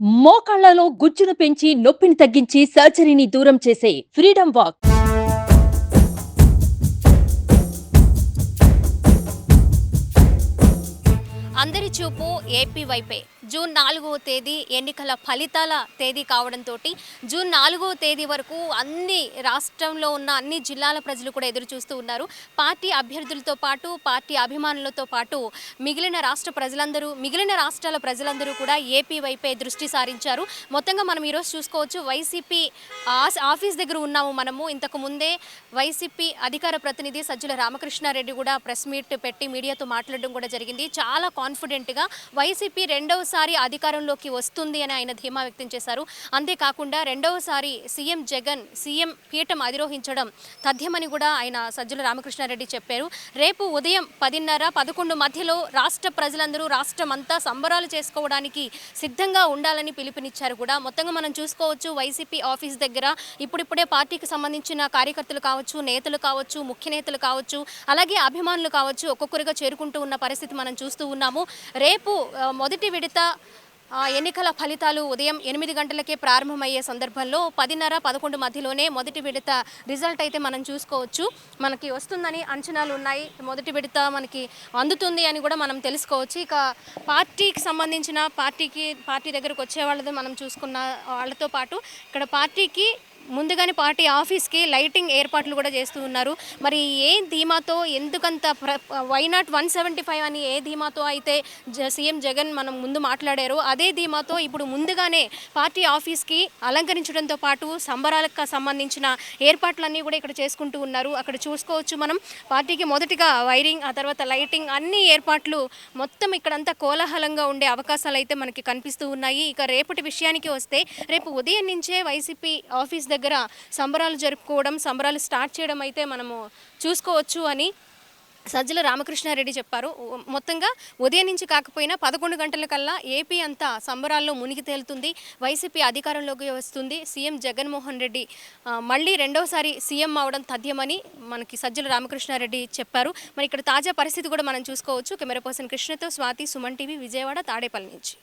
మోకాళ్లలో గుజ్జును పెంచి నొప్పిని తగ్గించి సర్జరీని దూరం చేసే ఫ్రీడమ్ వాక్. అందరి చూపు ఏపీ వైపే. జూన్ 4వ తేదీ ఎన్నికల ఫలితాల తేదీ కావడంతో జూన్ 4వ తేదీ వరకు అన్ని రాష్ట్రంలో ఉన్న అన్ని జిల్లాల ప్రజలు కూడా ఎదురు చూస్తూ ఉన్నారు. పార్టీ అభ్యర్థులతో పాటు పార్టీ అభిమానులతో పాటు మిగిలిన రాష్ట్రాల ప్రజలందరూ కూడా ఏపీ వైపే దృష్టి సారించారు. మొత్తంగా మనం ఈరోజు చూసుకోవచ్చు, వైసీపీ ఆఫీస్ దగ్గర ఉన్నాము. మనము ఇంతకు ముందే వైసీపీ అధికార ప్రతినిధి సజ్జల రామకృష్ణారెడ్డి కూడా ప్రెస్ మీట్ పెట్టి మీడియాతో మాట్లాడడం కూడా జరిగింది. చాలా కాన్ఫిడెంట్గా వైసీపీ రెండవసారి అధికారంలోకి వస్తుంది అని ఆయన ధీమా వ్యక్తం చేశారు. అంతేకాకుండా రెండవసారి సీఎం జగన్ సీఎం పీఠం అధిరోహించడం తథ్యమని కూడా ఆయన సజ్జల రామకృష్ణారెడ్డి చెప్పారు. రేపు ఉదయం 10:30-11 మధ్యలో రాష్ట్ర ప్రజలందరూ రాష్ట్రం అంతా సంబరాలు చేసుకోవడానికి సిద్ధంగా ఉండాలని పిలుపునిచ్చారు కూడా. మొత్తంగా మనం చూసుకోవచ్చు, వైసీపీ ఆఫీస్ దగ్గర ఇప్పుడిప్పుడే పార్టీకి సంబంధించిన కార్యకర్తలు కావచ్చు, నేతలు కావచ్చు, ముఖ్య నేతలు కావచ్చు, అలాగే అభిమానులు కావచ్చు ఒక్కొక్కరుగా చేరుకుంటూ ఉన్న పరిస్థితి మనం చూస్తూ ఉన్నాము. రేపు మొదటి విడత ఎన్నికల ఫలితాలు ఉదయం 8 గంటలకే ప్రారంభమయ్యే సందర్భంలో 10:30-11 మధ్యలోనే మొదటి విడత రిజల్ట్ అయితే మనం చూసుకోవచ్చు. మనకి వస్తుందని అంచనాలు ఉన్నాయి. మొదటి విడత మనకి అందుతుంది అని కూడా మనం తెలుసుకోవచ్చు. ఇక పార్టీకి సంబంధించిన పార్టీ దగ్గరకు వచ్చే వాళ్ళది మనం చూసుకున్న వాళ్ళతో పాటు ఇక్కడ పార్టీకి ముందుగానే పార్టీ ఆఫీస్కి లైటింగ్ ఏర్పాట్లు కూడా చేస్తూ ఉన్నారు. మరి ఏ ధీమాతో ఎందుకంత వైనాట్ 175 అని ఏ ధీమాతో అయితే సీఎం జగన్ మనం ముందు మాట్లాడారో అదే ధీమాతో ఇప్పుడు ముందుగానే పార్టీ ఆఫీస్కి అలంకరించడంతో పాటు సంబరాలకు సంబంధించిన ఏర్పాట్లన్నీ కూడా ఇక్కడ చేసుకుంటూ ఉన్నారు. అక్కడ చూసుకోవచ్చు మనం పార్టీకి మొదటిగా వైరింగ్, ఆ తర్వాత లైటింగ్ అన్ని ఏర్పాట్లు మొత్తం ఇక్కడంతా కోలాహలంగా ఉండే అవకాశాలు అయితే మనకి కనిపిస్తూ ఉన్నాయి. ఇక రేపటి విషయానికి వస్తే రేపు ఉదయం నుంచే వైసీపీ ఆఫీస్ దగ్గర సంబరాలు జరుపుకోవడం, సంబరాలు స్టార్ట్ చేయడం అయితే మనము చూసుకోవచ్చు అని సజ్జల రామకృష్ణారెడ్డి చెప్పారు. మొత్తంగా ఉదయం నుంచి కాకపోయినా 11 గంటల కల్లా ఏపీ అంతా సంబరాల్లో మునిగి తేలుతుంది. వైసీపీ అధికారంలోకి వస్తుంది. సీఎం జగన్మోహన్ రెడ్డి మళ్ళీ రెండవసారి సీఎం అవడం తథ్యమని మనకి సజ్జల రామకృష్ణారెడ్డి చెప్పారు. మరి ఇక్కడ తాజా పరిస్థితి కూడా మనం చూసుకోవచ్చు. కెమెరా పర్సన్ కృష్ణతో స్వాతి, సుమన్ టీవీ, విజయవాడ, తాడేపల్లి నుంచి.